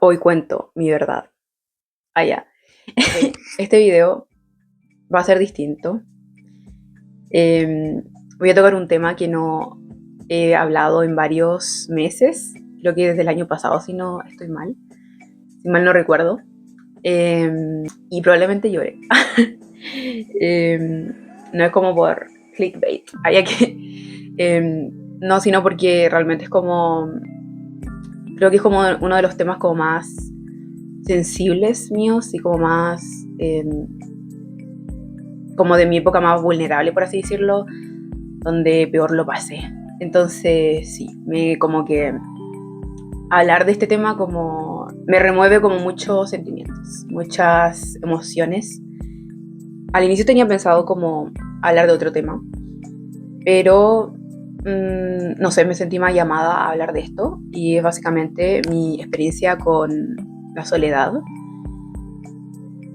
Hoy cuento mi verdad. Ya. Este video va a ser distinto. Voy a tocar un tema que no he hablado en varios meses. Creo que desde el año pasado, si no estoy mal. Si mal no recuerdo. Y probablemente llore. No es como por clickbait. No, sino porque realmente es como... Creo que es como uno de los temas como más sensibles míos y como más como de mi época más vulnerable, por así decirlo, donde peor lo pasé. Entonces sí, como que hablar de este tema como me remueve como muchos sentimientos, muchas emociones. Al inicio tenía pensado como hablar de otro tema, pero no sé, me sentí más llamada a hablar de esto y es básicamente mi experiencia con la soledad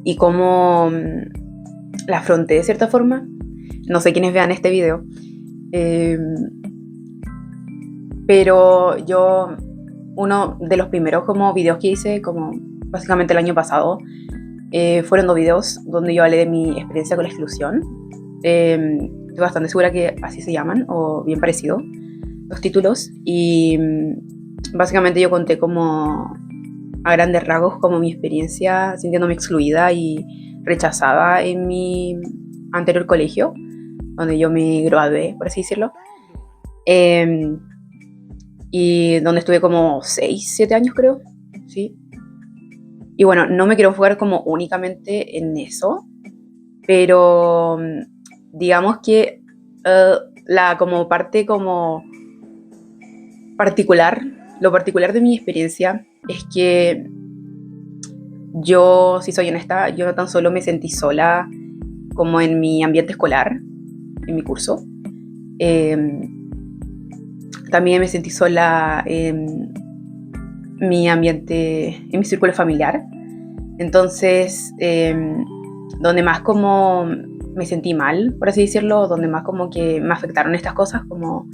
y cómo la afronté de cierta forma. No sé quiénes vean este video, pero yo, uno de los primeros como videos que hice, como básicamente el año pasado, fueron 2 videos donde yo hablé de mi experiencia con la exclusión. Estoy bastante segura que así se llaman, o bien parecido, los títulos. Y básicamente yo conté como a grandes rasgos como mi experiencia sintiéndome excluida y rechazada en mi anterior colegio, donde yo me gradué, por así decirlo, y donde estuve como 6, 7 años creo, ¿sí? Y bueno, no me quiero enfocar como únicamente en eso, pero digamos que la como parte como particular, lo particular de mi experiencia es que yo, si soy honesta, yo no tan solo me sentí sola como en mi ambiente escolar, en mi curso, eh, también me sentí sola en mi ambiente, en mi círculo familiar. Entonces, donde más como me sentí mal, por así decirlo, donde más como que me afectaron estas cosas, como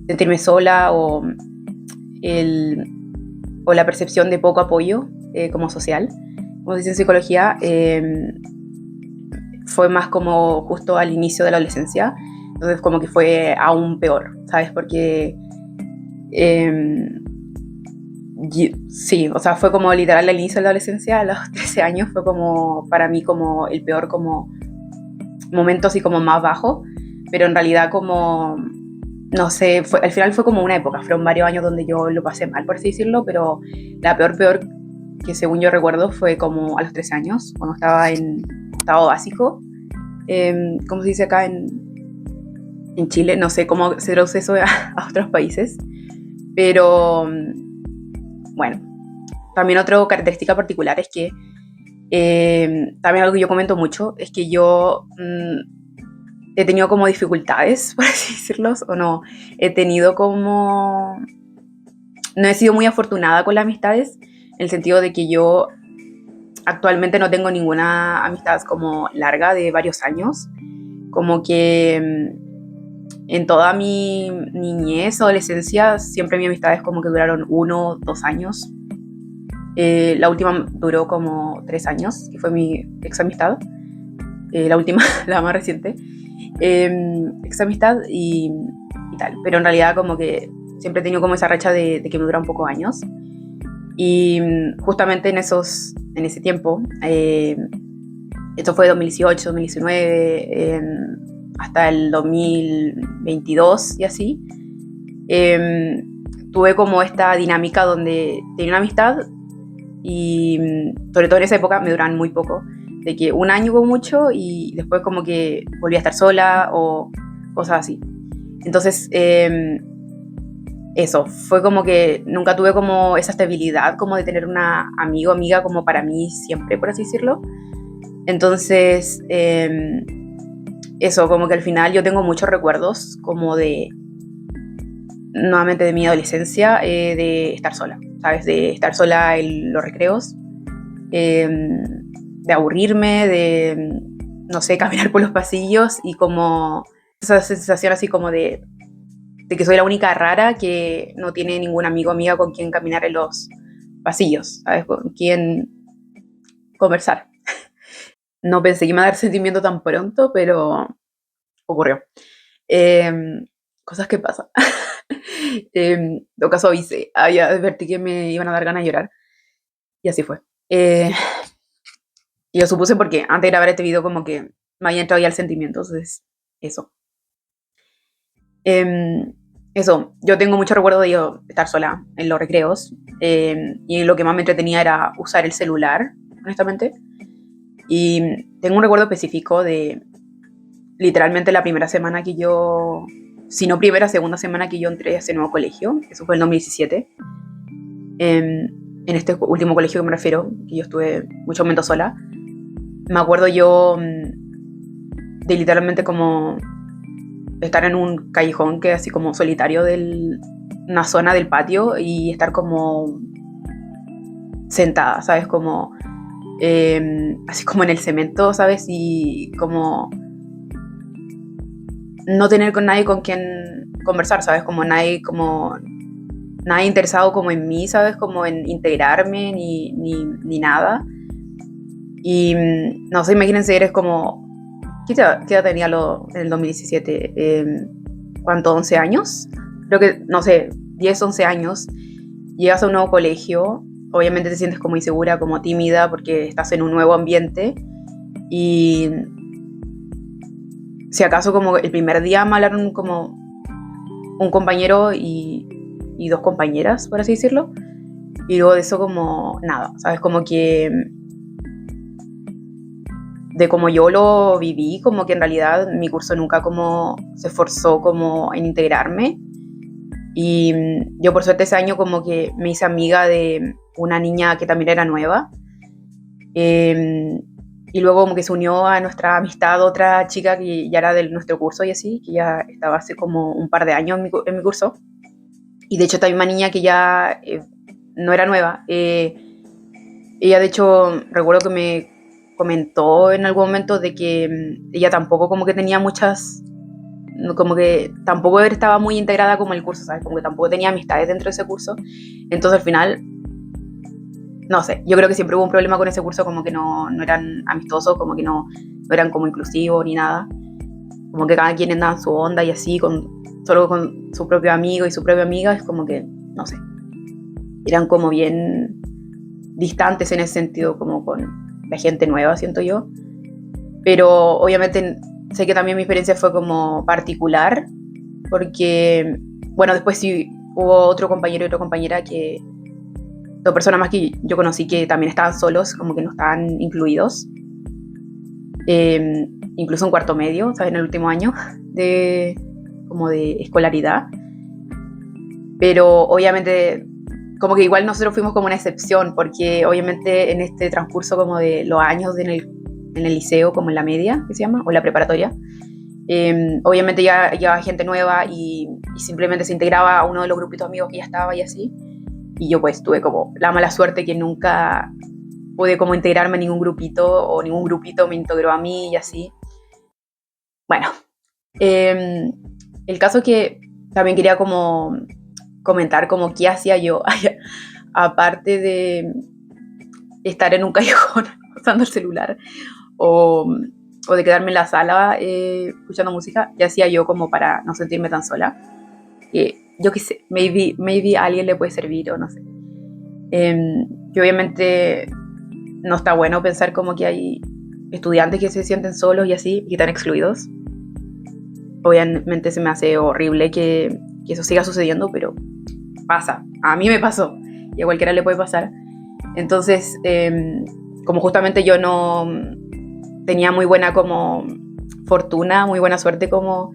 sentirme sola el, o la percepción de poco apoyo como social, como se dice en psicología, fue más como justo al inicio de la adolescencia. Entonces como que fue aún peor, ¿sabes? Porque sí, o sea, fue como literal al inicio de la adolescencia, a los 13 años, fue como para mí como el peor como momento así como más bajo, pero en realidad como, no sé, al final fue como una época, fueron varios años donde yo lo pasé mal, por así decirlo, pero la peor que según yo recuerdo fue como a los 13 años, cuando estaba en estado básico, ¿cómo se dice acá en Chile? No sé cómo se traduce eso a otros países, pero bueno, también otra característica particular es que también algo que yo comento mucho es que yo he tenido como dificultades, por así decirlo, o no, he tenido como... No he sido muy afortunada con las amistades, en el sentido de que yo actualmente no tengo ninguna amistad como larga de varios años, como que en toda mi niñez, adolescencia, siempre mis amistades como que duraron 1, 2 años. La última duró como 3 años, y fue mi ex amistad. La última, la más reciente. Ex amistad y tal. Pero en realidad como que siempre he tenido como esa racha de que me dura un poco años. Y justamente en ese tiempo, esto fue 2018, 2019, hasta el 2022 y así, tuve como esta dinámica donde tenía una amistad y sobre todo en esa época me duran muy poco, de que un año como mucho y después como que volví a estar sola o cosas así. Entonces, eso, fue como que nunca tuve como esa estabilidad como de tener una amiga como para mí siempre, por así decirlo. Entonces, eso, como que al final yo tengo muchos recuerdos como nuevamente de mi adolescencia, de estar sola, ¿sabes? De estar sola en los recreos, de aburrirme, de, no sé, caminar por los pasillos y como esa sensación así como de que soy la única rara que no tiene ningún amigo o amiga con quien caminar pasillos, ¿sabes? Con quién conversar. No pensé que me iba a dar sentimiento tan pronto, pero ocurrió. Cosas que pasan. En todo caso avisé, ya advertí que me iban a dar ganas de llorar. Y así fue. Y lo supuse porque antes de grabar este video como que me había entrado ya el sentimiento, entonces eso. Eso, yo tengo mucho recuerdo de yo estar sola en los recreos, y lo que más me entretenía era usar el celular, honestamente. Y tengo un recuerdo específico de literalmente la primera semana que yo, si no primera, segunda semana que yo entré a ese nuevo colegio, eso fue en 2017. En este último colegio que me refiero, que yo estuve muchos momentos sola, me acuerdo yo de literalmente como estar en un callejón que es así como solitario de una zona del patio y estar como sentada, ¿sabes? Como así como en el cemento, ¿sabes? Y como no tener con nadie con quien conversar, ¿sabes? Como nadie interesado como en mí, ¿sabes? Como en integrarme ni nada. Y no sé, imagínense, eres como... ¿Qué edad tenía en el 2017? ¿Cuánto? ¿11 años? Creo que, no sé, 10, 11 años. Llegas a un nuevo colegio, obviamente te sientes como insegura, como tímida, porque estás en un nuevo ambiente. Y si acaso como el primer día me hablaron como un compañero y dos compañeras, por así decirlo. Y luego de eso como nada, ¿sabes? Como que de como yo lo viví, como que en realidad mi curso nunca como se esforzó como en integrarme. Y yo por suerte ese año como que me hice amiga de una niña que también era nueva. Y luego como que se unió a nuestra amistad otra chica que ya era de nuestro curso y así, que ya estaba hace como un par de años en mi curso. Y de hecho esta misma niña que ya no era nueva, ella de hecho recuerdo que me comentó en algún momento de que ella tampoco como que tenía muchas, como que tampoco estaba muy integrada como el curso, ¿sabes? Como que tampoco tenía amistades dentro de ese curso. Entonces al final, no sé, yo creo que siempre hubo un problema con ese curso, como que no eran amistosos, como que no eran como inclusivos ni nada. Como que cada quien andaba en su onda y así, solo con su propio amigo y su propia amiga, es como que, no sé, eran como bien distantes en ese sentido, como con la gente nueva, siento yo. Pero obviamente sé que también mi experiencia fue como particular, porque, bueno, después sí hubo otro compañero y otra compañera que, dos personas más que yo conocí que también estaban solos, como que no estaban incluidos, incluso en cuarto medio, ¿sabes? En el último año como de escolaridad. Pero obviamente como que igual nosotros fuimos como una excepción, porque obviamente en este transcurso como de los años en el liceo, como en la media, que se llama, o la preparatoria, obviamente ya llevaba gente nueva y simplemente se integraba a uno de los grupitos amigos que ya estaba y así. Y yo pues tuve como la mala suerte que nunca pude como integrarme a ningún grupito, o ningún grupito me integró a mí y así. Bueno, el caso que también quería como comentar como qué hacía yo, aparte de estar en un callejón usando el celular, o de quedarme en la sala escuchando música, qué hacía yo como para no sentirme tan sola. Yo qué sé, maybe a alguien le puede servir o no sé. Que obviamente no está bueno pensar como que hay estudiantes que se sienten solos y así, y están excluidos. Obviamente se me hace horrible que eso siga sucediendo, pero pasa. A mí me pasó y a cualquiera le puede pasar. Entonces, como justamente yo no tenía muy buena como fortuna, muy buena suerte como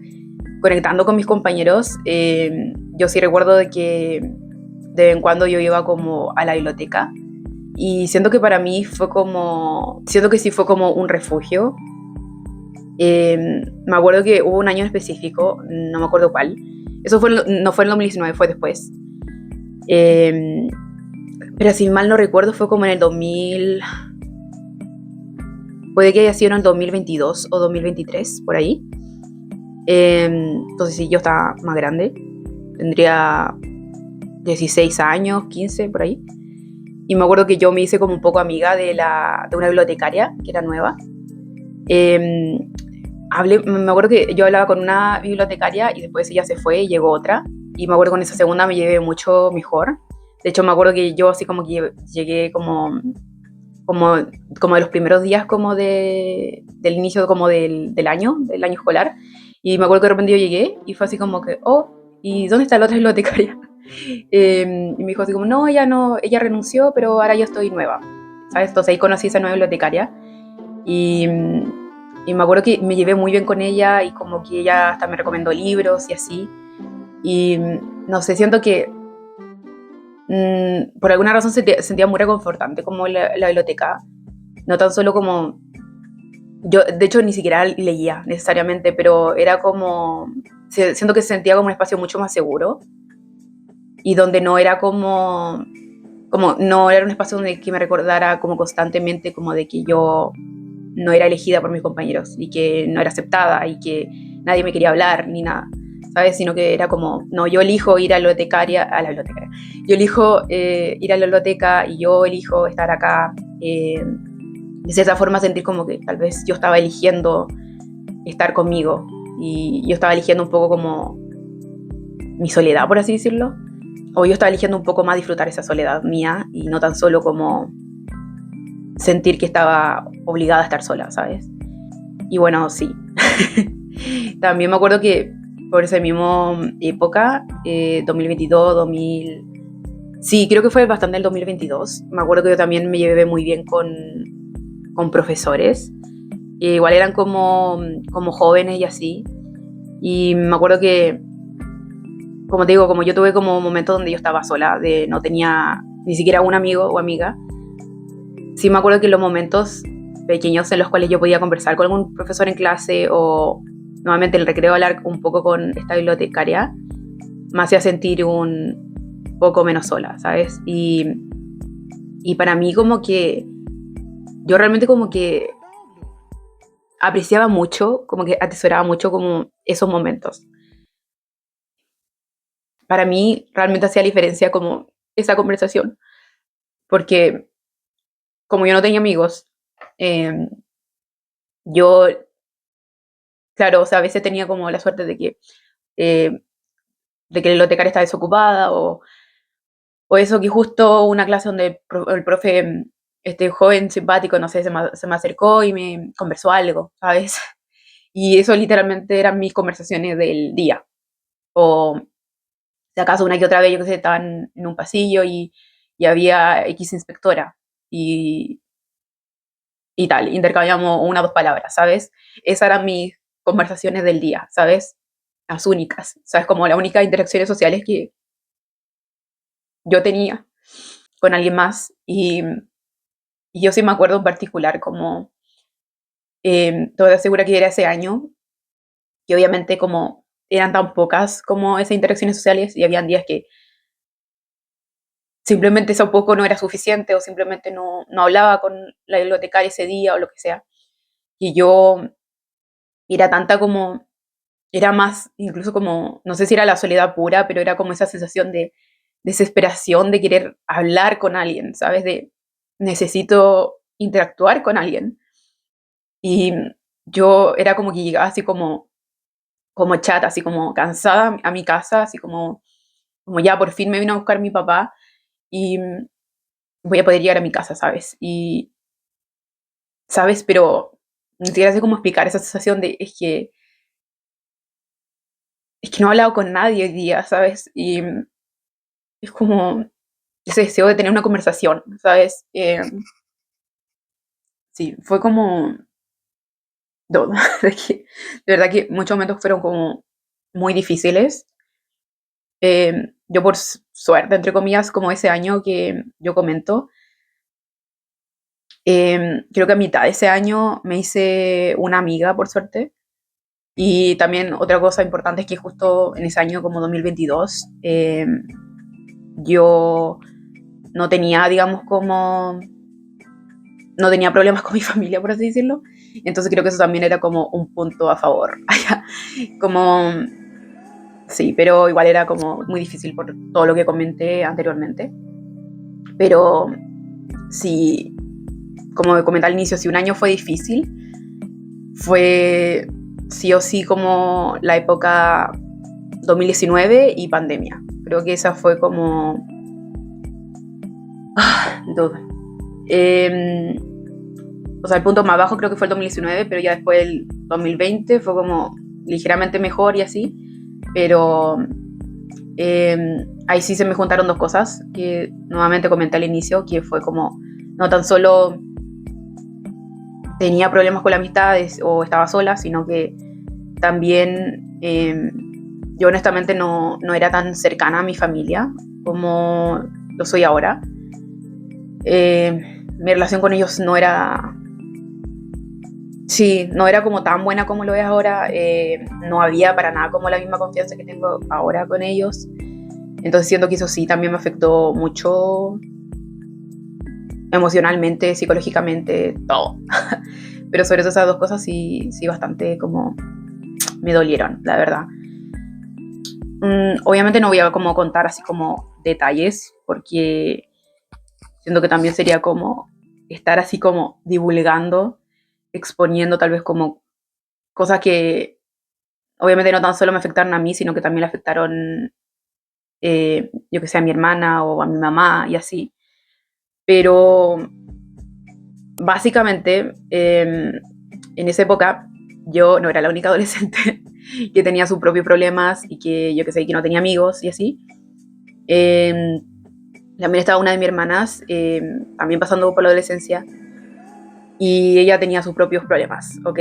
conectando con mis compañeros, yo sí recuerdo de que de vez en cuando yo iba como a la biblioteca y siento que para mí siento que sí fue como un refugio. Me acuerdo que hubo un año en específico, no me acuerdo cuál, eso no fue en el 2019, fue después. Pero si mal no recuerdo fue como en el 2000, puede que haya sido en el 2022 o 2023, por ahí. Entonces sí, yo estaba más grande, tendría 16 años, 15, por ahí. y me acuerdo que yo me hice como un poco amiga de una bibliotecaria que era nueva. Eh, me acuerdo que yo hablaba con una bibliotecaria y después ella se fue y llegó otra. Y me acuerdo con esa segunda me llevé mucho mejor. De hecho, me acuerdo que yo así como que llegué como, como de los primeros días como del inicio como del año escolar. Y me acuerdo que de repente yo llegué y fue así como que, oh, ¿y dónde está la otra bibliotecaria? Y me dijo así como, no, ella renunció, pero ahora yo estoy nueva, ¿sabes? Entonces ahí conocí a esa nueva bibliotecaria y, y me acuerdo que me llevé muy bien con ella y como que ella hasta me recomendó libros y así. Y no sé, siento que por alguna razón sentía muy reconfortante como la biblioteca. No tan solo como... Yo, de hecho, ni siquiera leía necesariamente, pero era como... Siento que se sentía como un espacio mucho más seguro y donde no era como no era un espacio donde que me recordara como constantemente como de que yo no era elegida por mis compañeros y que no era aceptada y que nadie me quería hablar ni nada, ¿sabes? Sino que era como, no, yo elijo ir a la bibliotecaria, yo elijo ir a la biblioteca y yo elijo estar acá, de cierta forma sentir como que tal vez yo estaba eligiendo estar conmigo y yo estaba eligiendo un poco como mi soledad, por así decirlo, o yo estaba eligiendo un poco más disfrutar esa soledad mía y no tan solo como sentir que estaba obligada a estar sola, ¿sabes? Y bueno, sí. También me acuerdo que por esa misma época, 2022, 2000... Sí, creo que fue bastante el 2022. Me acuerdo que yo también me llevé muy bien con profesores. Igual eran como jóvenes y así. Y me acuerdo que, como te digo, como yo tuve como momentos donde yo estaba sola, de no tenía ni siquiera un amigo o amiga. Sí me acuerdo que los momentos pequeños en los cuales yo podía conversar con algún profesor en clase o nuevamente en el recreo hablar un poco con esta bibliotecaria, me hacía sentir un poco menos sola, ¿sabes? Y para mí como que yo realmente como que apreciaba mucho, como que atesoraba mucho como esos momentos. Para mí realmente hacía diferencia como esa conversación, porque como yo no tenía amigos, eh, yo, claro, o sea, a veces tenía como la suerte eh, de que la bibliotecaria está desocupada o eso que justo una clase donde el profe, este joven simpático, no sé, se me acercó y me conversó algo, ¿sabes? Y eso literalmente eran mis conversaciones del día. O si acaso una que otra vez, yo que sé, estaban en un pasillo y había X inspectora y, y tal, intercambiamos una o dos palabras, ¿sabes? Esas eran mis conversaciones del día, ¿sabes? Las únicas, ¿sabes? Como las únicas interacciones sociales que yo tenía con alguien más. Y yo sí me acuerdo en particular como, te aseguro que era ese año, que obviamente como eran tan pocas como esas interacciones sociales y habían días que simplemente eso poco no era suficiente o simplemente no hablaba con la bibliotecaria ese día o lo que sea. Y yo era tanta como, era más incluso como, no sé si era la soledad pura, pero era como esa sensación de desesperación de querer hablar con alguien, ¿sabes? De necesito interactuar con alguien. Y yo era como que llegaba así como chata, así como cansada a mi casa, así como ya por fin me vino a buscar mi papá y voy a poder llegar a mi casa, ¿sabes? Y, ¿sabes? Pero ni siquiera sé cómo explicar esa sensación de es que no he hablado con nadie hoy día, ¿sabes? Y es como ese deseo de tener una conversación, ¿sabes? Sí, fue como... todo. De verdad que muchos momentos fueron como muy difíciles. Yo por suerte, entre comillas, como ese año que yo comento, creo que a mitad de ese año me hice una amiga, por suerte. Y también otra cosa importante es que justo en ese año, como 2022, yo no tenía, digamos, como... No tenía problemas con mi familia, por así decirlo. Entonces creo que eso también era como un punto a favor. Como sí, pero igual era como muy difícil por todo lo que comenté anteriormente. Pero si, como comenté al inicio, si un año fue difícil, fue sí o sí como la época 2019 y pandemia. Creo que esa fue como... duda. O sea, el punto más bajo creo que fue el 2019, pero ya después el 2020 fue como ligeramente mejor y así. Pero ahí sí se me juntaron dos cosas que nuevamente comenté al inicio, que fue como no tan solo tenía problemas con las amistades o estaba sola, sino que también yo honestamente no era tan cercana a mi familia como lo soy ahora. Mi relación con ellos no era... Sí, no era como tan buena como lo es ahora. No había para nada como la misma confianza que tengo ahora con ellos. Entonces siento que eso sí también me afectó mucho emocionalmente, psicológicamente, todo. Pero sobre todo esas dos cosas sí bastante como me dolieron, la verdad. Obviamente no voy a como contar así como detalles, porque siento que también sería como estar así como divulgando, exponiendo tal vez como cosas que obviamente no tan solo me afectaron a mí, sino que también le afectaron, yo que sé, a mi hermana o a mi mamá y así. Pero básicamente, en esa época yo no era la única adolescente que tenía sus propios problemas y que yo que sé, que no tenía amigos y así. Eh, También estaba una de mis hermanas, también pasando por la adolescencia, y ella tenía sus propios problemas, ¿ok?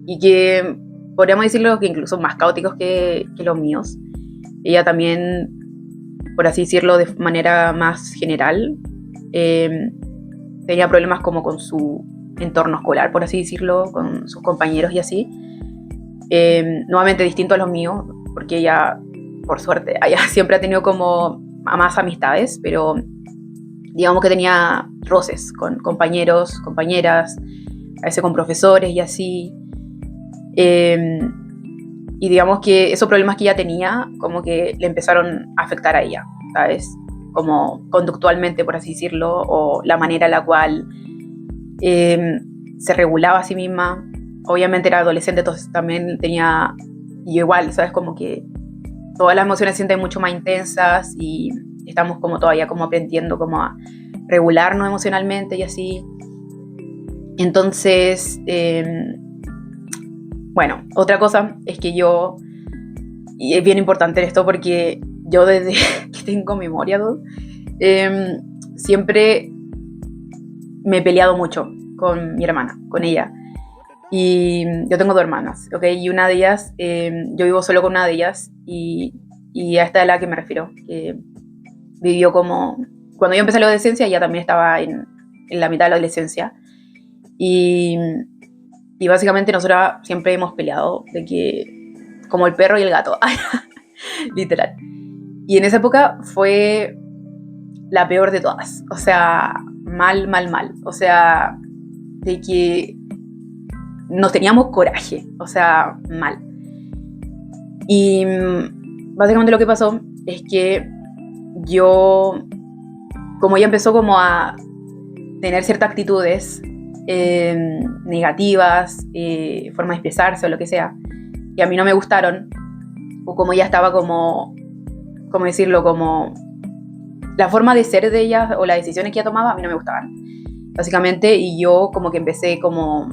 Y que podríamos decirlo que incluso más caóticos que los míos. Ella también, por así decirlo, de manera más general, eh, tenía problemas como con su entorno escolar, por así decirlo, con sus compañeros y así. Nuevamente distinto a los míos, porque ella, por suerte, ella siempre ha tenido como más amistades, pero digamos que tenía roces con compañeros, compañeras, a veces con profesores y así. Eh, y digamos que esos problemas que ella tenía, como que le empezaron a afectar a ella, ¿sabes? Como conductualmente, por así decirlo, o la manera en la cual se regulaba a sí misma. Obviamente era adolescente, entonces también tenía, y igual, ¿sabes? Como que todas las emociones se sienten mucho más intensas y estamos como todavía como aprendiendo como a regularnos emocionalmente y así. Entonces, bueno, otra cosa es que yo, y es bien importante esto porque yo desde que tengo memoria, siempre me he peleado mucho con mi hermana, con ella. Y yo tengo dos hermanas, ¿ok? Y una de ellas, yo vivo solo con una de ellas y a esta es a la que me refiero, que vivió como... Cuando yo empecé la adolescencia, ella también estaba en la mitad de la adolescencia. Y, y básicamente nosotros siempre hemos peleado de que... Como el perro y el gato, literal. Y en esa época fue la peor de todas. O sea, mal, mal, mal. O sea, de que nos teníamos coraje. O sea, mal. Y básicamente lo que pasó es que yo, como ella empezó como a tener ciertas actitudes negativas, forma de expresarse o lo que sea, que a mí no me gustaron, o como ella estaba como, ¿cómo decirlo? Como la forma de ser de ella o las decisiones que ella tomaba a mí no me gustaban, básicamente, y yo como que empecé como...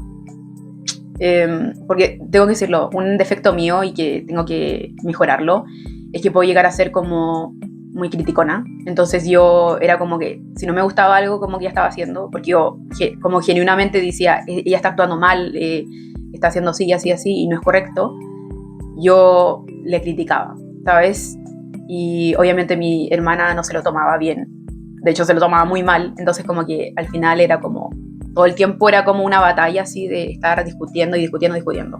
porque tengo que decirlo, un defecto mío y que tengo que mejorarlo, es que puedo llegar a ser como muy criticona. Entonces yo era como que si no me gustaba algo, como que ella estaba haciendo, porque yo como genuinamente decía, ella está actuando mal, está haciendo así, así, así, y no es correcto, yo le criticaba, ¿sabes? Y obviamente mi hermana no se lo tomaba bien, de hecho se lo tomaba muy mal, entonces como que al final era como, todo el tiempo era como una batalla así de estar discutiendo y discutiendo, discutiendo.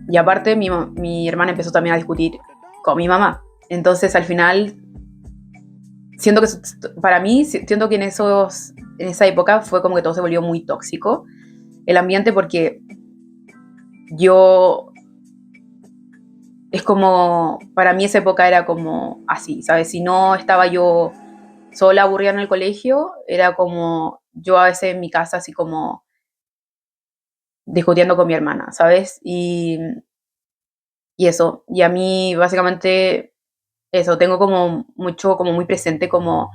Y aparte mi hermana empezó también a discutir con mi mamá, entonces al final siento que para mí, siento que en esa época fue como que todo se volvió muy tóxico el ambiente, porque yo... Es como, para mí esa época era como así, ¿sabes? Si no estaba yo sola, aburrida en el colegio, era como yo a veces en mi casa así como discutiendo con mi hermana, ¿sabes? Y eso, y a mí básicamente eso, tengo como mucho, como muy presente como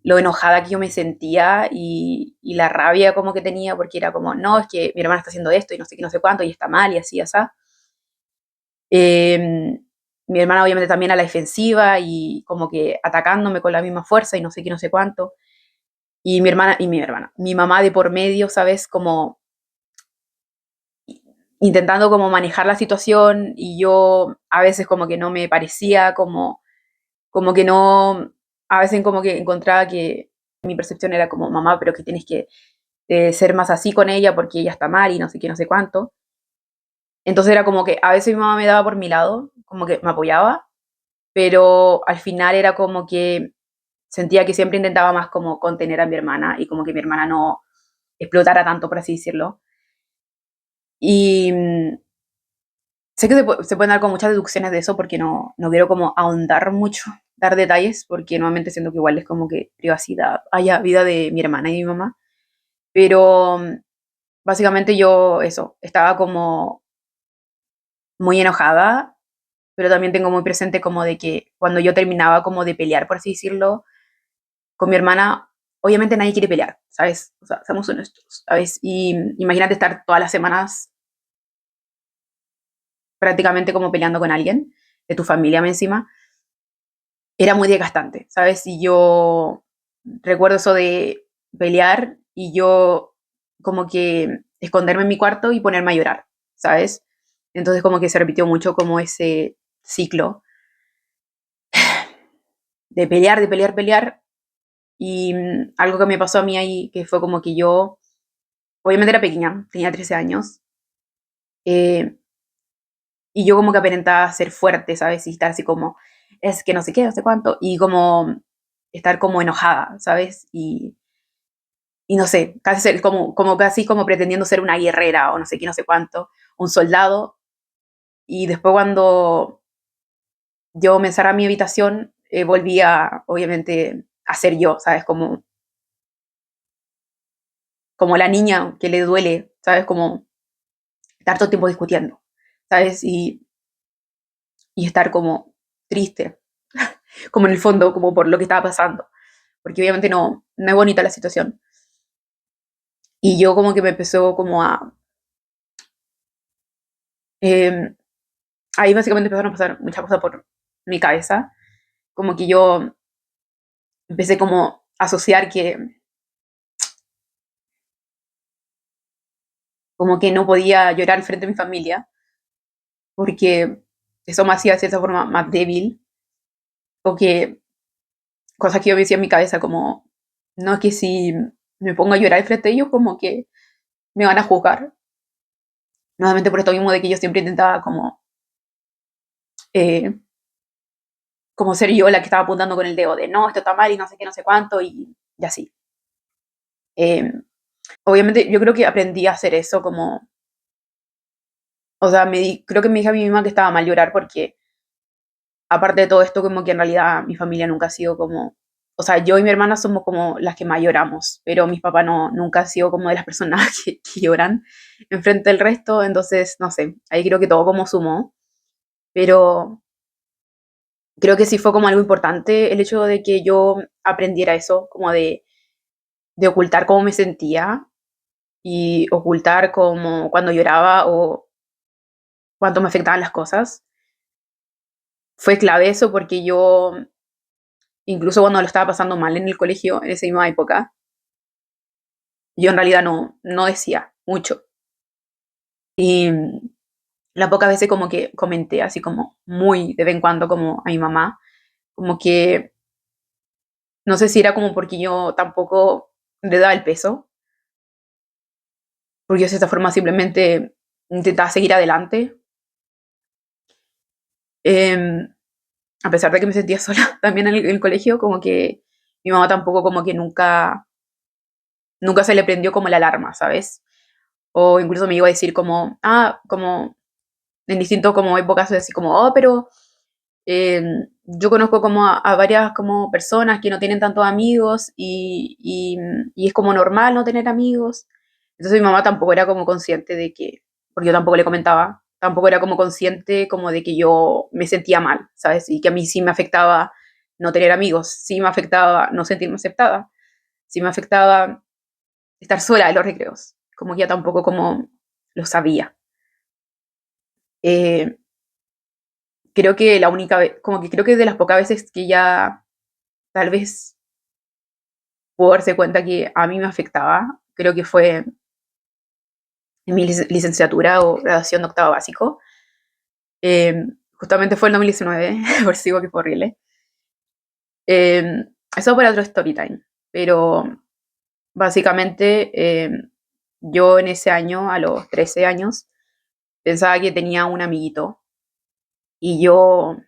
lo enojada que yo me sentía y la rabia como que tenía porque era como, no, es que mi hermana está haciendo esto y no sé qué, no sé cuánto y está mal y así, así. Mi hermana obviamente también a la defensiva y como que atacándome con la misma fuerza y no sé qué, no sé cuánto. Mi mamá de por medio, ¿sabes? Como intentando como manejar la situación y yo a veces como que no me parecía, como que no, a veces como que encontraba que mi percepción era como, mamá, pero que tienes que ser más así con ella porque ella está mal y no sé qué, no sé cuánto. Entonces era como que a veces mi mamá me daba por mi lado, como que me apoyaba, pero al final era como que sentía que siempre intentaba más como contener a mi hermana y como que mi hermana no explotara tanto, por así decirlo. Y sé que se pueden dar como muchas deducciones de eso porque no quiero como ahondar mucho, dar detalles, porque nuevamente siento que igual es como que privacidad, haya vida de mi hermana y mi mamá. Pero básicamente yo eso, estaba como muy enojada, pero también tengo muy presente como de que cuando yo terminaba como de pelear, por así decirlo, con mi hermana, obviamente nadie quiere pelear, ¿sabes? O sea, seamos honestos, ¿sabes? Y imagínate estar todas las semanas prácticamente como peleando con alguien de tu familia encima, era muy desgastante, ¿sabes? Y yo recuerdo eso de pelear y yo como que esconderme en mi cuarto y ponerme a llorar, ¿sabes? Entonces como que se repitió mucho como ese ciclo de pelear, de pelear, pelear. Y algo que me pasó a mí ahí, que fue como que yo, obviamente era pequeña, tenía 13 años, eh, y yo como que aparentaba ser fuerte, ¿sabes? Y estar así como, es que no sé qué, no sé cuánto, y como estar como enojada, ¿sabes? Y no sé, casi ser como casi como pretendiendo ser una guerrera o no sé qué, no sé cuánto, un soldado. Y después cuando yo me encerré en mi habitación, volví a, obviamente, a ser yo, ¿sabes? Como la niña que le duele, ¿sabes? Como estar todo el tiempo discutiendo, ¿sabes? Y estar como triste, como en el fondo, como por lo que estaba pasando, porque obviamente no es bonita la situación. Y yo como que me empezó como a... eh, ahí básicamente empezaron a pasar muchas cosas por mi cabeza, como que yo empecé como a asociar que como que no podía llorar frente a mi familia, porque eso me hacía de cierta forma más débil, o que cosas que yo me decía en mi cabeza como, no, es que si me pongo a llorar frente a ellos, como que me van a juzgar. Nuevamente por esto mismo de que yo siempre intentaba eh, como ser yo la que estaba apuntando con el dedo de no, esto está mal y no sé qué, no sé cuánto y así. Eh, Obviamente yo creo que aprendí a hacer eso como, o sea, creo que me dije a mí misma que estaba mal llorar porque aparte de todo esto como que en realidad mi familia nunca ha sido como, o sea, yo y mi hermana somos como las que más lloramos, pero mis papás nunca han sido como de las personas que lloran enfrente del resto, entonces, no sé, ahí creo que todo como sumó, pero creo que sí fue como algo importante el hecho de que yo aprendiera eso, como de ocultar cómo me sentía y ocultar como cuando lloraba o cuánto me afectaban las cosas. Fue clave eso porque yo, incluso cuando lo estaba pasando mal en el colegio, en esa misma época, yo en realidad no decía mucho. Y las pocas veces como que comenté así como muy de vez en cuando como a mi mamá, como que no sé si era como porque yo tampoco le daba el peso, porque yo de esta forma simplemente intentaba seguir adelante, eh, a pesar de que me sentía sola también en el colegio, como que mi mamá tampoco como que nunca se le prendió como la alarma, ¿sabes? O incluso me iba a decir como, como en distintos como épocas, así como, oh, pero eh, yo conozco como a varias como personas que no tienen tantos amigos y es como normal no tener amigos. Entonces mi mamá tampoco era como consciente de que, porque yo tampoco le comentaba, tampoco era como consciente como de que yo me sentía mal, ¿sabes? Y que a mí sí me afectaba no tener amigos, sí me afectaba no sentirme aceptada, sí me afectaba estar sola en los recreos, como que ella tampoco como lo sabía. Eh, Creo que la única vez, como que creo que de las pocas veces que ella tal vez pudo darse cuenta que a mí me afectaba, creo que fue en mi licenciatura o graduación de octavo básico. Eh, Justamente fue el 2019, por si digo que fue horrible. Eso para otro story time, pero básicamente yo en ese año, a los 13 años, pensaba que tenía un amiguito y yo,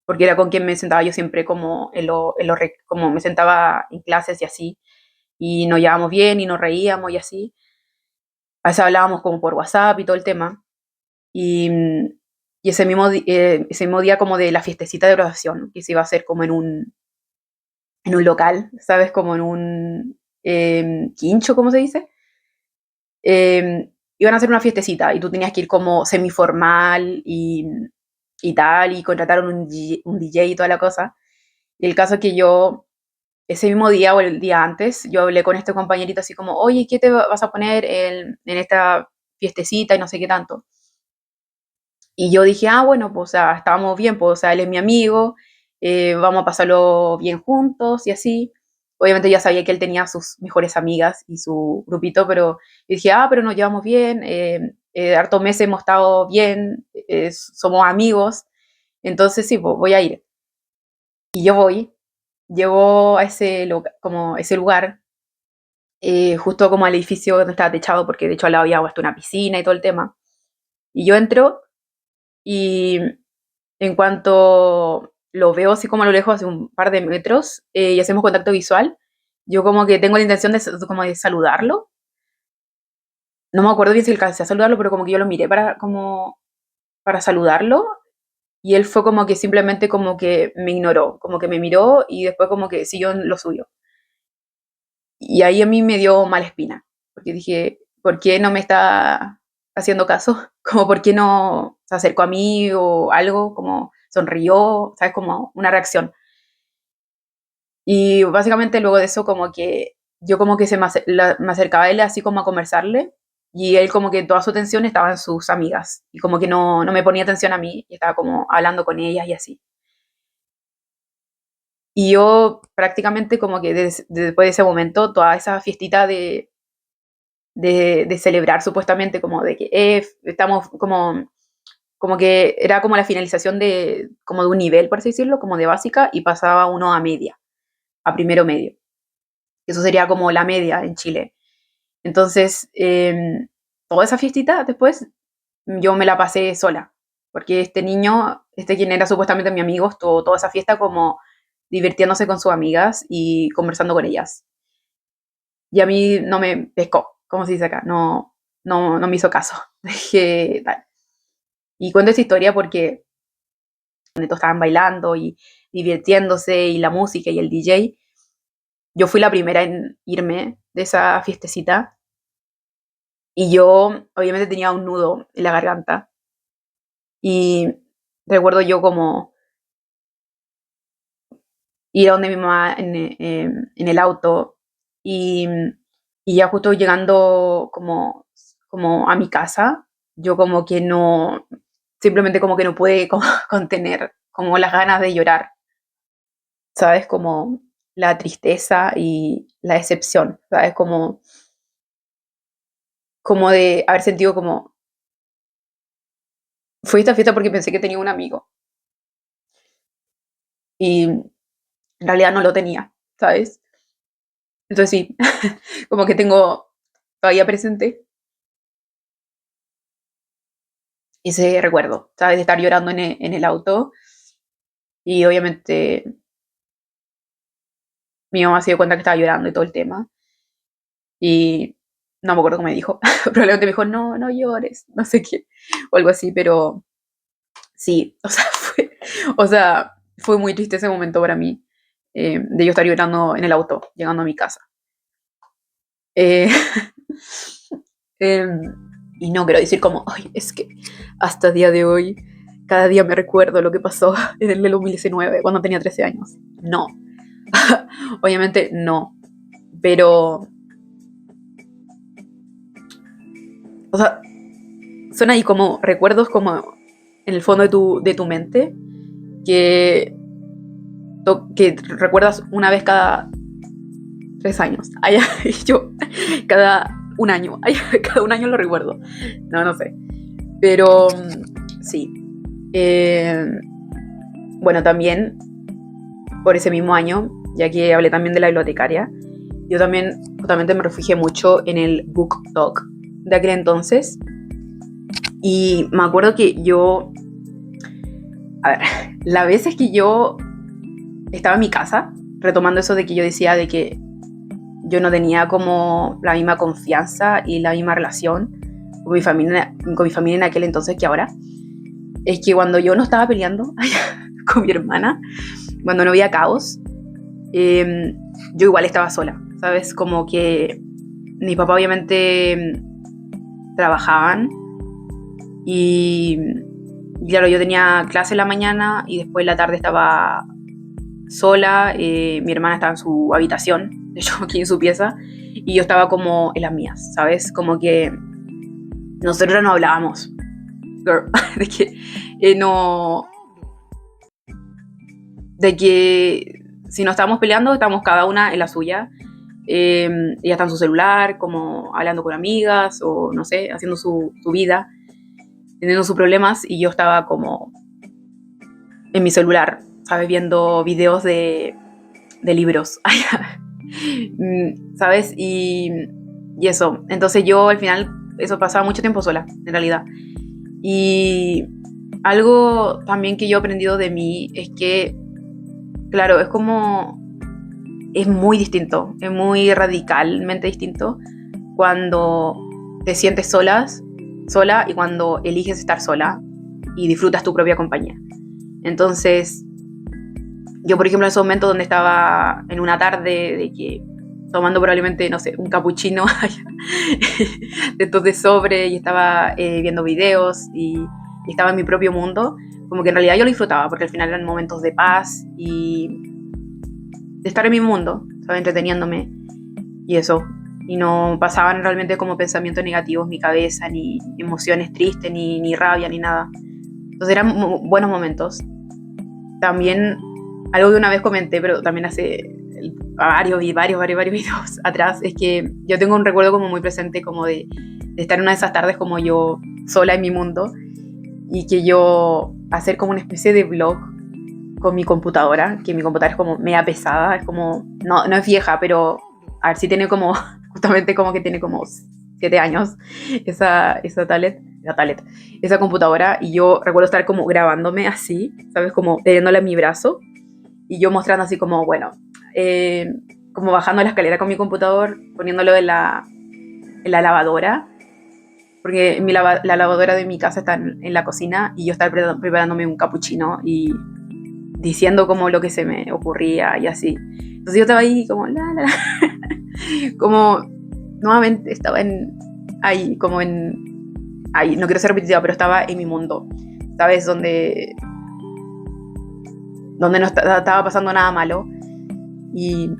porque era con quien me sentaba yo siempre como como me sentaba en clases y así, y nos llevábamos bien y nos reíamos y así. A veces hablábamos como por WhatsApp y todo el tema. Y, y ese mismo día como de la fiestecita de graduación, que se iba a hacer como en un local, ¿sabes? Como en un quincho, ¿cómo se dice? Iban a hacer una fiestecita y tú tenías que ir como semiformal y tal, y contrataron un DJ y toda la cosa. Y el caso es que yo, ese mismo día o el día antes, yo hablé con este compañerito así como, oye, ¿qué te vas a poner en esta fiestecita y no sé qué tanto? Y yo dije, ah, bueno, pues, o sea, estábamos bien, pues, o sea, él es mi amigo, vamos a pasarlo bien juntos y así. Obviamente ya sabía que él tenía sus mejores amigas y su grupito, pero yo dije, ah, pero nos llevamos bien, hartos meses hemos estado bien, somos amigos, entonces sí, pues voy a ir. Y yo voy, llego a como ese lugar, justo como al edificio donde estaba techado, porque de hecho al lado había hasta una piscina y todo el tema. Y yo entro y en cuanto lo veo así como a lo lejos, hace un par de metros, y hacemos contacto visual, yo como que tengo la intención como de saludarlo. No me acuerdo bien si alcancé a saludarlo, pero como que yo lo miré para saludarlo. Y él fue como que simplemente como que me ignoró, como que me miró y después como que siguió en lo suyo. Y ahí a mí me dio mala espina, porque dije, ¿por qué no me está haciendo caso? Como, ¿por qué no se acercó a mí o algo? Como sonrió, ¿sabes? Como una reacción. Y básicamente luego de eso como que yo como que me acercaba a él así como a conversarle y él como que toda su atención estaba en sus amigas y como que no me ponía atención a mí y estaba como hablando con ellas y así. Y yo prácticamente como que después de ese momento, toda esa fiestita de celebrar supuestamente como de que estamos como que era como la finalización como de un nivel, por así decirlo, como de básica y pasaba uno a media, a primero medio. Eso sería como la media en Chile. Entonces, toda esa fiestita después yo me la pasé sola, porque este niño, este quien era supuestamente mi amigo, estuvo toda esa fiesta como divirtiéndose con sus amigas y conversando con ellas. Y a mí no me pescó, como se dice acá, no me hizo caso. Dije, tal. Y cuento esta historia porque donde todos estaban bailando y divirtiéndose y la música y el DJ, yo fui la primera en irme de esa fiestecita y yo obviamente tenía un nudo en la garganta y recuerdo yo como ir a donde mi mamá en el auto y, y ya justo llegando como a mi casa, yo como que no, simplemente como que no pude como contener como las ganas de llorar, ¿sabes? Como la tristeza y la decepción, ¿sabes? Como de haber sentido como, fui a esta fiesta porque pensé que tenía un amigo y en realidad no lo tenía, ¿sabes? Entonces sí, como que tengo todavía presente ese recuerdo, ¿sabes? De estar llorando en el auto y obviamente mi mamá se dio cuenta que estaba llorando y todo el tema y no me acuerdo cómo me dijo, probablemente me dijo, no, no llores, no sé qué, o algo así, pero sí, o sea, o sea, fue muy triste ese momento para mí, de yo estar llorando en el auto, llegando a mi casa. Eh, em, y no quiero decir como, ay, es que hasta el día de hoy, cada día me recuerdo lo que pasó en el 2019, cuando tenía 13 años. No, obviamente no, pero, o sea, son ahí como recuerdos como en el fondo de tu mente que, que recuerdas una vez cada 3 años. Ay, y yo cada un año, ay, cada un año lo recuerdo. No, no sé. Pero sí. Bueno, también por ese mismo año, ya que hablé también de la bibliotecaria, yo también justamente me refugié mucho en el Book Talk de aquel entonces. Y me acuerdo que yo, a ver, las veces que yo estaba en mi casa, retomando eso de que yo decía de que yo no tenía como la misma confianza y la misma relación con mi familia en aquel entonces que ahora, es que cuando yo no estaba peleando con mi hermana, cuando no había caos, yo igual estaba sola, ¿sabes? Como que mi papá obviamente trabajaban y claro, yo tenía clase en la mañana y después en la tarde estaba sola, mi hermana estaba en su habitación, yo aquí en su pieza, y yo estaba como en las mías, ¿sabes? Como que nosotros no hablábamos, girl, de que no, de que si no estábamos peleando, estábamos cada una en la suya, ella está en su celular, como hablando con amigas, o no sé, haciendo su vida, teniendo sus problemas, y yo estaba como en mi celular, ¿sabes? Viendo videos de libros, ¿sabes? Y eso, entonces yo al final, eso pasaba mucho tiempo sola, en realidad. Y algo también que yo he aprendido de mí es que, claro, es como, es muy distinto, es muy radicalmente distinto cuando te sientes sola y cuando eliges estar sola y disfrutas tu propia compañía. Entonces, yo, por ejemplo, en ese momento donde estaba en una tarde de que tomando probablemente, no sé, un capuchino de estos de sobre y estaba viendo videos y estaba en mi propio mundo, como que en realidad yo lo disfrutaba porque al final eran momentos de paz y de estar en mi mundo, estaba entreteniendo y eso. Y no pasaban realmente como pensamientos negativos en mi cabeza, ni emociones tristes, ni rabia, ni nada. Entonces eran buenos momentos. También algo que una vez comenté, pero también hace varios videos atrás, es que yo tengo un recuerdo como muy presente como de estar en una de esas tardes como yo sola en mi mundo y que yo hacer como una especie de blog con mi computadora, que mi computadora es como media pesada, es como, no es vieja, pero a ver si tiene como, justamente como que tiene como 7 años esa tablet, esa computadora, y yo recuerdo estar como grabándome así, ¿sabes? Como teniéndola en mi brazo y yo mostrando así como, bueno, como bajando la escalera con mi computador, poniéndolo en la lavadora, porque la lavadora de mi casa está en la cocina y yo estaba preparándome un capuchino y diciendo como lo que se me ocurría y así. Entonces yo estaba ahí como, como nuevamente estaba ahí, no quiero ser repetitiva, pero estaba en mi mundo, ¿sabes? Donde no estaba pasando nada malo y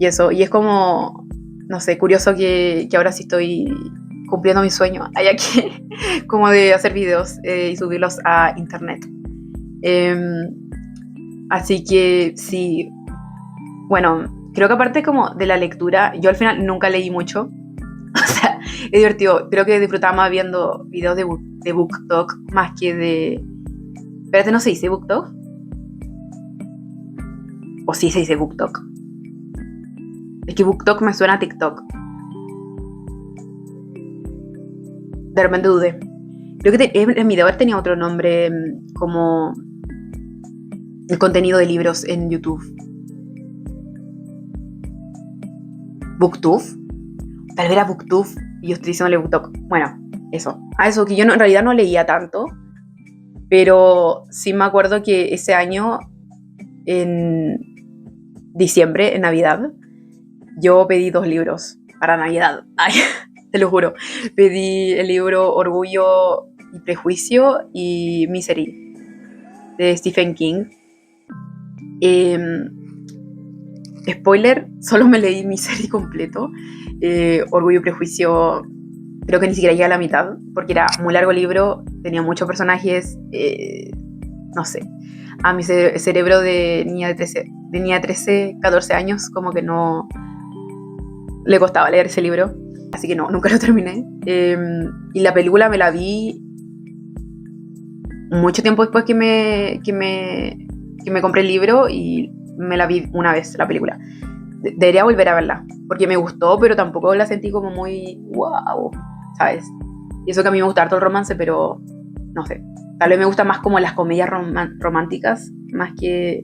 eso, y es como, no sé, curioso que ahora sí estoy cumpliendo mi sueño, hay aquí, como de hacer videos y subirlos a internet. Así que sí, bueno, creo que aparte como de la lectura, yo al final nunca leí mucho, o sea, es divertido, creo que disfrutaba más viendo videos de BookTok más que de... Espérate, ¿no se dice BookTok? ¿O sí se dice BookTok? Es que BookTok me suena a TikTok. De repente dudé. Creo que en mi deber tenía otro nombre, como el contenido de libros en YouTube. ¿BookTube? Tal vez era BookTube y yo estoy diciéndole BookTok. Bueno, eso. A eso, que yo en realidad no leía tanto, pero sí me acuerdo que ese año en diciembre, en Navidad, yo pedí 2 libros para Navidad. Ay, te lo juro. Pedí el libro Orgullo y Prejuicio y Misery de Stephen King. Spoiler, solo me leí Misery completo. Orgullo y Prejuicio creo que ni siquiera llegué a la mitad, porque era muy largo el libro, tenía muchos personajes, no sé. A mi cerebro de niña de 13, 14 años, como que no le costaba leer ese libro, así que no, nunca lo terminé. Y la película me la vi mucho tiempo después que me compré el libro, y me la vi una vez, la película. Debería volver a verla, porque me gustó, pero tampoco la sentí como muy wow, ¿sabes? Y eso que a mí me gusta harto el romance, pero no sé. Tal vez me gusta más como las comedias románticas, más que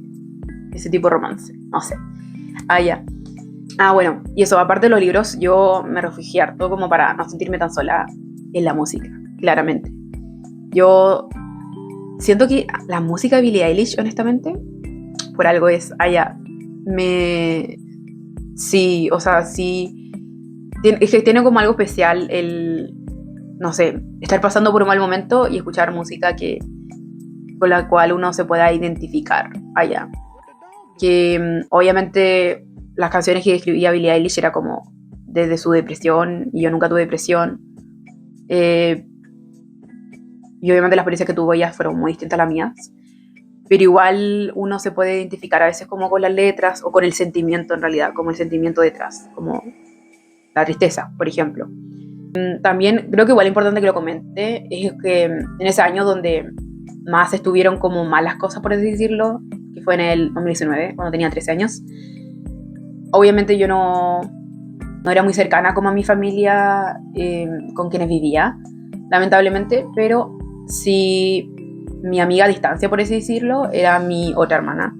ese tipo de romance. No sé. Ya. Bueno, y eso, aparte de los libros, yo me refugié harto como para no sentirme tan sola en la música, claramente. Yo siento que la música de Billie Eilish, honestamente, por algo es, sí, o sea, sí, es que tiene como algo especial el, no sé, estar pasando por un mal momento y escuchar música con la cual uno se pueda identificar que obviamente las canciones que escribía Billie Eilish era como desde su depresión, y yo nunca tuve depresión, y obviamente las experiencias que tuvo ella fueron muy distintas a las mías, pero igual uno se puede identificar a veces como con las letras o con el sentimiento, en realidad, como el sentimiento detrás, como la tristeza, por ejemplo. También creo que igual es importante que lo comente, es que en ese año donde más estuvieron como malas cosas, por así decirlo, que fue en el 2019, cuando tenía 13 años, obviamente yo no era muy cercana como a mi familia, con quienes vivía, lamentablemente, pero sí mi amiga a distancia, por así decirlo, era mi otra hermana,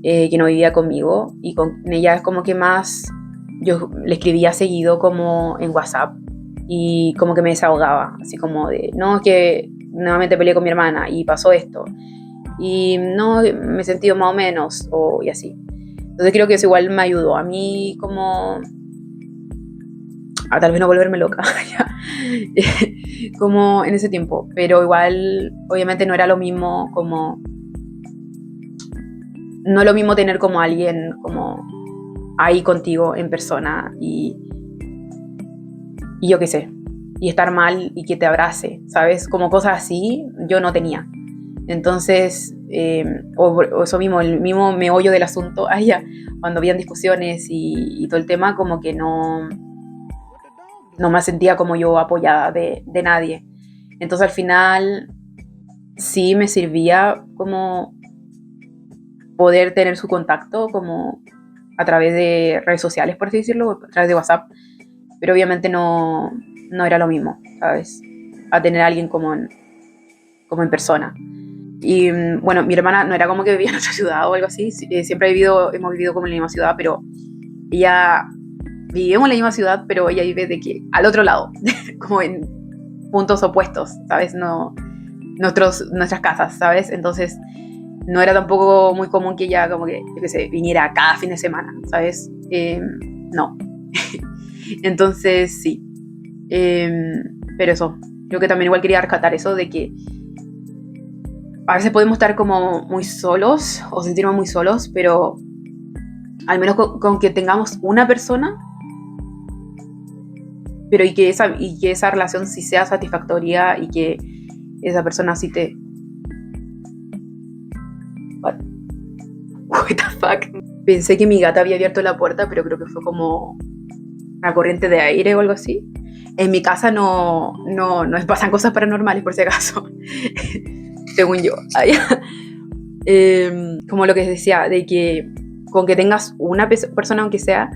que no vivía conmigo, y con ella es como que más yo le escribía seguido como en WhatsApp, y como que me desahogaba, así como de, no, es que nuevamente peleé con mi hermana y pasó esto, y no, me he sentido más o menos, y así. Entonces creo que eso igual me ayudó a mí como a tal vez no volverme loca, como en ese tiempo, pero igual obviamente no era lo mismo como, no lo mismo tener como alguien como ahí contigo en persona, y yo qué sé, y estar mal y que te abrace, ¿sabes? Como cosas así yo no tenía. Entonces, o eso mismo, el mismo meollo del asunto, cuando habían discusiones y todo el tema, como que no me sentía como yo apoyada de nadie. Entonces al final sí me servía como poder tener su contacto como a través de redes sociales, por así decirlo, a través de WhatsApp, pero obviamente no era lo mismo, ¿sabes? A tener a alguien como en persona. Y bueno, mi hermana no era como que vivía en otra ciudad o algo así, siempre hemos vivido como en la misma ciudad, pero ella vivimos en la misma ciudad, pero ella vive de que al otro lado, como en puntos opuestos, ¿sabes? No, nuestras casas, ¿sabes? Entonces no era tampoco muy común que ella como que, yo qué sé, viniera cada fin de semana, ¿sabes? No. Entonces sí. Pero eso, creo que también igual quería rescatar eso de que a veces podemos estar como muy solos o sentirnos muy solos, pero al menos con que tengamos una persona, pero y que esa relación sí sea satisfactoria, y que esa persona sí te... What the fuck? Pensé que mi gata había abierto la puerta, pero creo que fue como una corriente de aire o algo así. En mi casa no pasan cosas paranormales, por si acaso. Según yo. Como lo que decía, de que con que tengas una persona, aunque sea,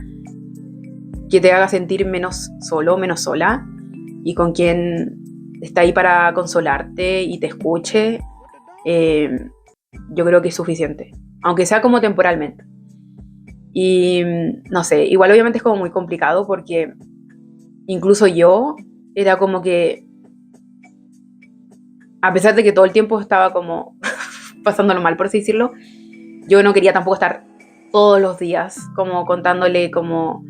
que te haga sentir menos solo, menos sola, y con quien está ahí para consolarte y te escuche, yo creo que es suficiente, aunque sea como temporalmente. Y no sé, igual obviamente es como muy complicado, porque incluso yo era como que, a pesar de que todo el tiempo estaba como pasándolo mal, por así decirlo, yo no quería tampoco estar todos los días como contándole como,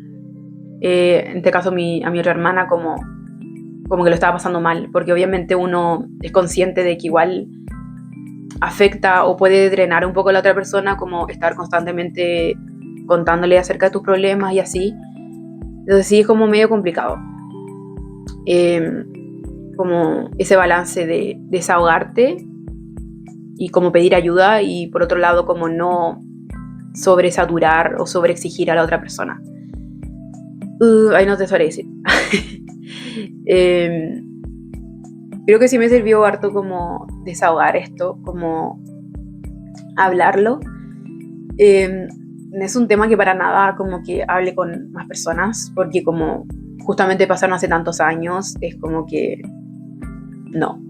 en este caso a mi otra hermana, como que lo estaba pasando mal, porque obviamente uno es consciente de que igual afecta o puede drenar un poco a la otra persona, como estar constantemente contándole acerca de tus problemas y así. Entonces sí es como medio complicado. Eh, como ese balance de desahogarte y como pedir ayuda y por otro lado como no sobresaturar o sobreexigir a la otra persona. Ay, no te sabré decir. eh, Creo que sí me sirvió harto como desahogar esto, como hablarlo. Es un tema que para nada como que hable con más personas, porque como justamente pasaron hace tantos años, es como que no.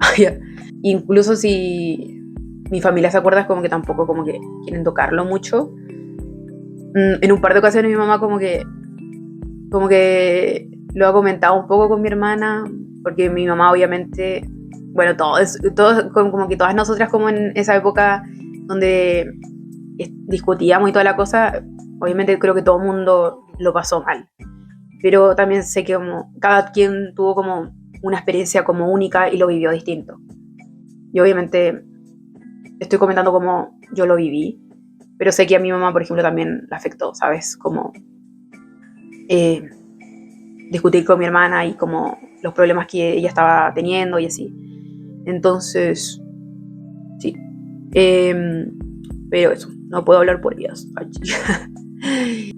Incluso si mi familia se acuerda, es como que tampoco como que quieren tocarlo mucho. En un par de ocasiones mi mamá como que lo ha comentado un poco con mi hermana, porque mi mamá obviamente, bueno, todos como que todas nosotras como en esa época donde discutíamos y toda la cosa, obviamente creo que todo el mundo lo pasó mal, pero también sé que como cada quien tuvo como una experiencia como única y lo vivió distinto. Y obviamente estoy comentando cómo yo lo viví, pero sé que a mi mamá, por ejemplo, también la afectó, ¿sabes? Como eh, discutir con mi hermana y como los problemas que ella estaba teniendo y así. Entonces, sí. Pero eso, no puedo hablar por días.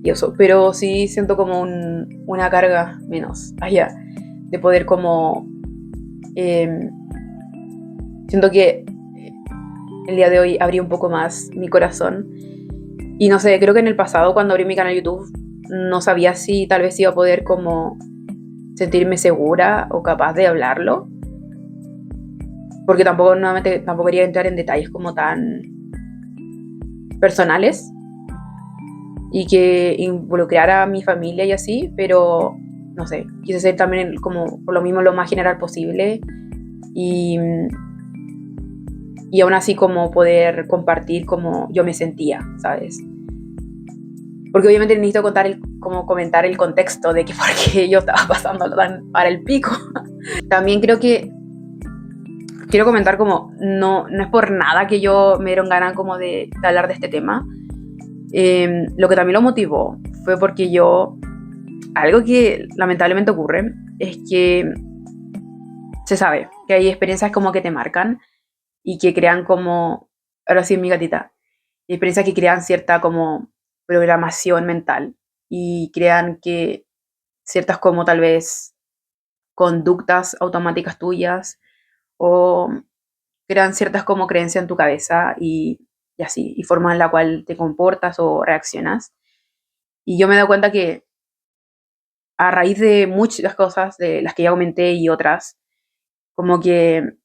Y eso, pero sí siento como una carga menos allá, de poder como... eh, siento que el día de hoy abrí un poco más mi corazón. Y no sé, creo que en el pasado cuando abrí mi canal de YouTube no sabía si tal vez iba a poder como sentirme segura o capaz de hablarlo. Porque tampoco, nuevamente, tampoco quería entrar en detalles como tan personales y que involucrara a mi familia y así, pero no sé, quise ser también como por lo mismo lo más general posible y, y aún así como poder compartir como yo me sentía, ¿sabes? Porque obviamente necesito como comentar el contexto de que por qué yo estaba pasando tan para el pico. También creo que quiero comentar como no es por nada que yo me dieron ganas como de hablar de este tema. Lo que también lo motivó fue porque algo que lamentablemente ocurre es que se sabe que hay experiencias como que te marcan y que crean como, ahora sí mi gatita, hay experiencias que crean cierta como programación mental y crean que ciertas como tal vez conductas automáticas tuyas o crean ciertas como creencias en tu cabeza y así, y forma en la cual te comportas o reaccionas. Y yo me he dado cuenta que a raíz de muchas cosas, de las que ya comenté y otras, como que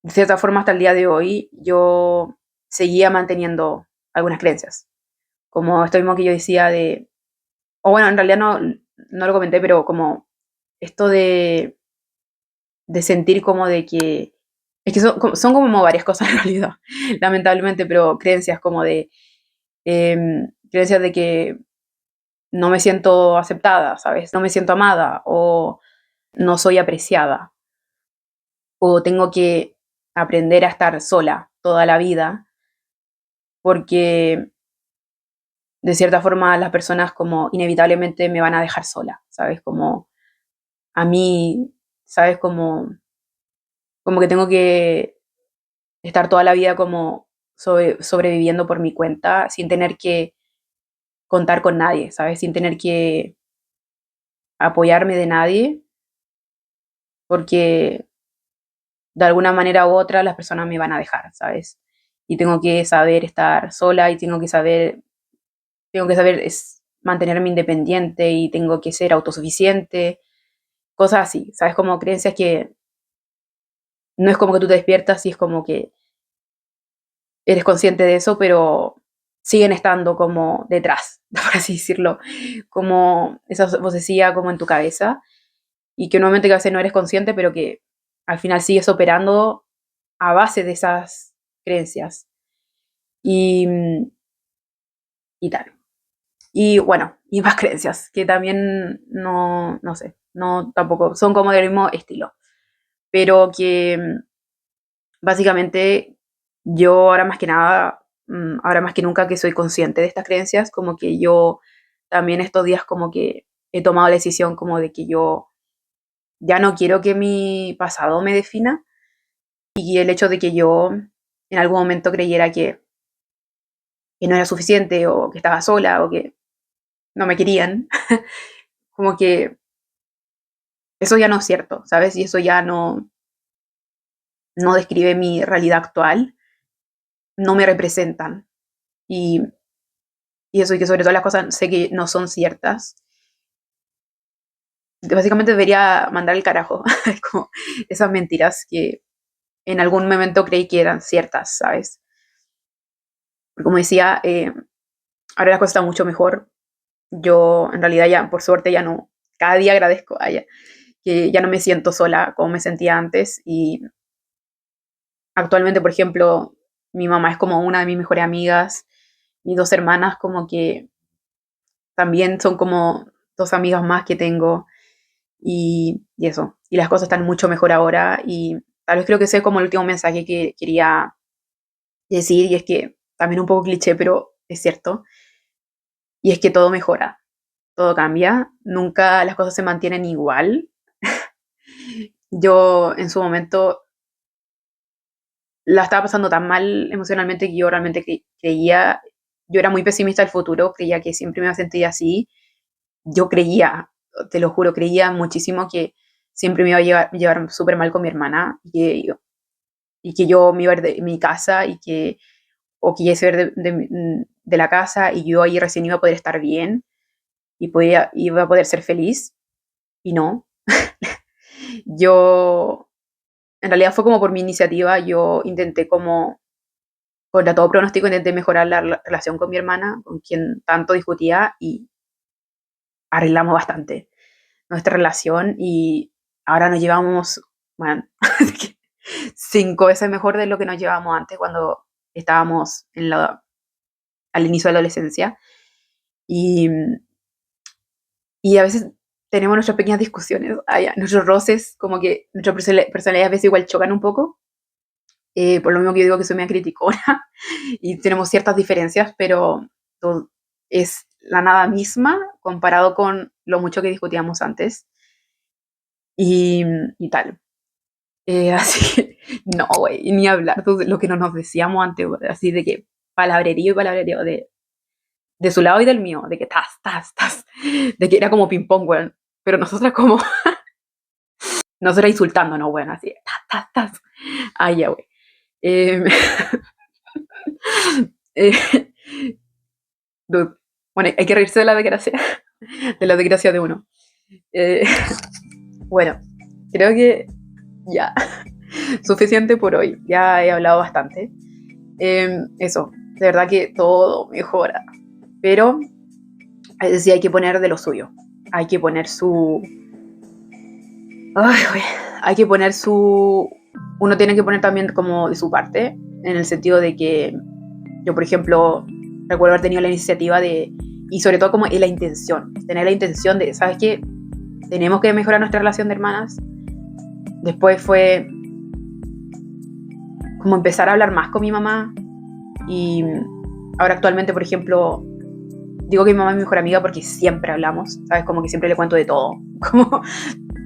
de cierta forma hasta el día de hoy yo seguía manteniendo algunas creencias. Como esto mismo que yo decía o bueno, en realidad no lo comenté, pero como esto de sentir como de que, es que son como varias cosas en realidad, lamentablemente, pero creencias como creencias de que no me siento aceptada, ¿sabes? No me siento amada o no soy apreciada o tengo que aprender a estar sola toda la vida porque de cierta forma las personas como inevitablemente me van a dejar sola, ¿sabes? Como a mí, ¿sabes? Como que tengo que estar toda la vida como sobreviviendo por mi cuenta sin tener que contar con nadie, ¿sabes? Sin tener que apoyarme de nadie porque de alguna manera u otra las personas me van a dejar, ¿sabes? Y tengo que saber estar sola y tengo que saber mantenerme independiente y tengo que ser autosuficiente, cosas así, ¿sabes? Como creencias que no es como que tú te despiertas y es como que eres consciente de eso, pero siguen estando como detrás, por así decirlo, como esa vocecilla como en tu cabeza y que normalmente a veces no eres consciente, pero que al final sigues operando a base de esas creencias. y, y tal. Y bueno, y más creencias, que también no sé, no tampoco, son como del mismo estilo, pero que básicamente yo ahora más que nada, ahora más que nunca que soy consciente de estas creencias, como que yo también estos días como que he tomado la decisión como de que yo ya no quiero que mi pasado me defina y el hecho de que yo en algún momento creyera que no era suficiente o que estaba sola o que no me querían, como que eso ya no es cierto, ¿sabes? Y eso ya no describe mi realidad actual, no me representan. Y, y eso, y que sobre todo las cosas sé que no son ciertas. Básicamente debería mandar el carajo, como esas mentiras que en algún momento creí que eran ciertas, ¿sabes? Porque como decía, ahora las cosas están mucho mejor. Yo en realidad ya, por suerte, ya no, cada día agradezco a ella, que ya no me siento sola como me sentía antes y actualmente, por ejemplo, mi mamá es como una de mis mejores amigas, mis dos hermanas como que también son como dos amigas más que tengo y eso, y las cosas están mucho mejor ahora y tal vez creo que ese es como el último mensaje que quería decir y es que también un poco cliché, pero es cierto, y es que todo mejora, todo cambia, nunca las cosas se mantienen igual. Yo en su momento la estaba pasando tan mal emocionalmente que yo realmente creía, yo era muy pesimista del futuro, creía que siempre me iba a sentir así. Yo creía, te lo juro, creía muchísimo que siempre me iba a llevar súper mal con mi hermana y que yo me iba a ir de mi casa o que ella se iba a ir de la casa y yo ahí recién iba a poder estar bien y iba a poder ser feliz y no. Yo, en realidad fue como por mi iniciativa, yo intenté como contra todo pronóstico intenté mejorar la relación con mi hermana, con quien tanto discutía, y arreglamos bastante nuestra relación y ahora nos llevamos, bueno, 5 veces mejor de lo que nos llevábamos antes cuando estábamos al inicio de la adolescencia. Y, y a veces tenemos nuestras pequeñas discusiones, nuestros roces, como que nuestras personalidades a veces igual chocan un poco, por lo mismo que yo digo que soy media criticona y tenemos ciertas diferencias, pero todo es la nada misma comparado con lo mucho que discutíamos antes y, y tal. Así que, no, güey, ni hablar de lo que no nos decíamos antes, güey, así de que palabrerío y palabrerío de su lado y del mío, de que tas, de que era como ping-pong, güey, pero nosotras como, nosotras insultándonos, güey, así, tas. Ay, ya, güey. Eh, eh, dude, bueno, hay que reírse de la desgracia de uno. Eh, bueno, creo que ya, suficiente por hoy, ya he hablado bastante. Eso, de verdad que todo mejora, pero sí hay que poner de lo suyo, hay que poner ay, güey, hay que poner uno tiene que poner también como de su parte, en el sentido de que yo, por ejemplo, recuerdo haber tenido la iniciativa y sobre todo como la intención, tener la intención de, ¿sabes qué? Tenemos que mejorar nuestra relación de hermanas. Después fue como empezar a hablar más con mi mamá y ahora actualmente, por ejemplo, digo que mi mamá es mi mejor amiga porque siempre hablamos, ¿sabes? Como que siempre le cuento de todo,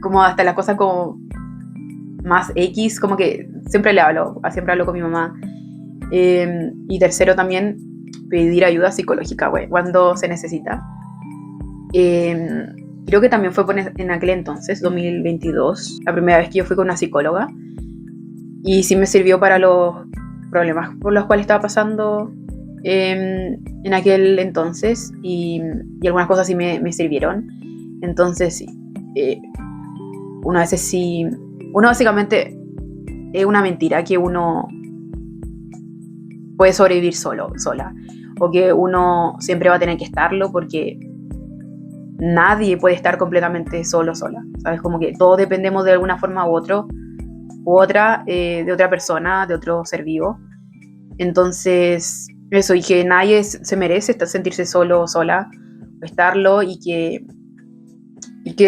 como hasta las cosas como más X, como que siempre hablo con mi mamá. Y tercero también, pedir ayuda psicológica, güey, cuando se necesita. Eh, Creo que también fue en aquel entonces, 2022, la primera vez que yo fui con una psicóloga y sí me sirvió para los problemas por los cuales estaba pasando en aquel entonces y algunas cosas sí me sirvieron. Entonces, eh, uno a veces sí, uno básicamente es una mentira que uno puede sobrevivir sola, o que uno siempre va a tener que estarlo porque nadie puede estar completamente sola, ¿sabes? Como que todos dependemos de alguna forma u otra, de otra persona, de otro ser vivo. Entonces, Eso, y que nadie se merece sentirse solo o sola, o estarlo, y que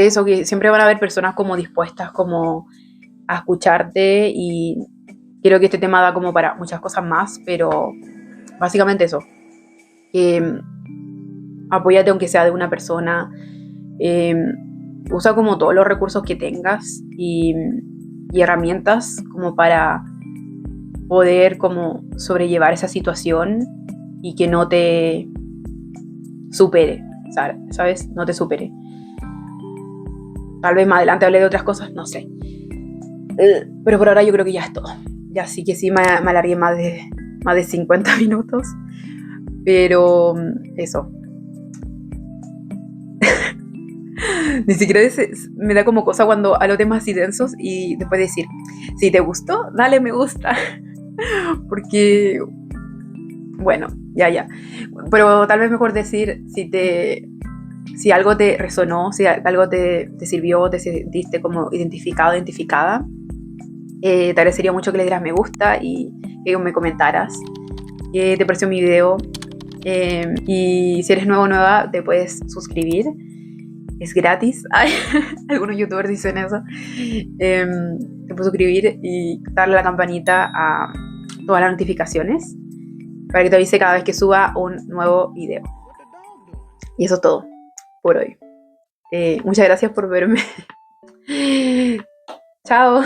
eso, que siempre van a haber personas como dispuestas como a escucharte, y creo que este tema da como para muchas cosas más, pero básicamente eso, que apóyate aunque sea de una persona, eh, usa como todos los recursos que tengas y herramientas como para poder como sobrellevar esa situación y que no te supere, ¿sabes? No te supere. Tal vez más adelante hable de otras cosas, no sé. Pero por ahora yo creo que ya es todo. Ya sí que sí me alargué más de 50 minutos. Pero eso. Ni siquiera me da como cosa cuando hablo temas así densos y después decir, si te gustó, dale me gusta. Porque, bueno, ya. Pero tal vez mejor decir si algo te resonó, si algo te sirvió, te sentiste como identificado, identificada. Te agradecería mucho que le dieras me gusta y que me comentaras qué te pareció mi video. Y si eres nuevo o nueva, te puedes suscribir. Es gratis. Ay, algunos youtubers dicen eso. Te puedes suscribir y darle a la campanita a todas las notificaciones para que te avise cada vez que suba un nuevo video. Y eso es todo por hoy. Muchas gracias por verme. Chao.